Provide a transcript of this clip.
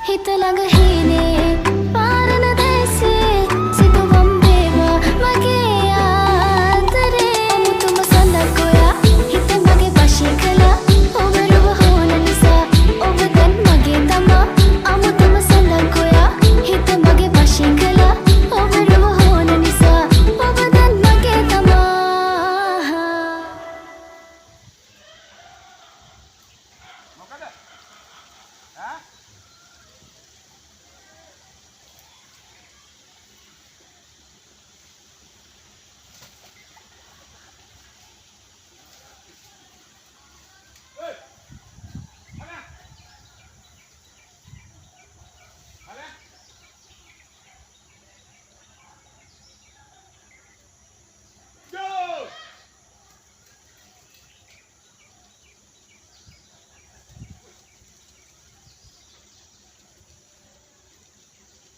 හිත ළඟ හීනේ පාරන දැසේ සිතුවම් වේවා මගේ ආදරේ අමුතුම සඳක් ඔයා හිත මගේ වශී කළා ඔබ රුව හෝන නිසා ඔබ දැන් මගේ තමා අමුතුම සඳක් ඔයා හිත මගේ වශී කළා ඔබ රුව හෝන නිසා ඔබ දැන් මගේ තමා මොකද? ඈ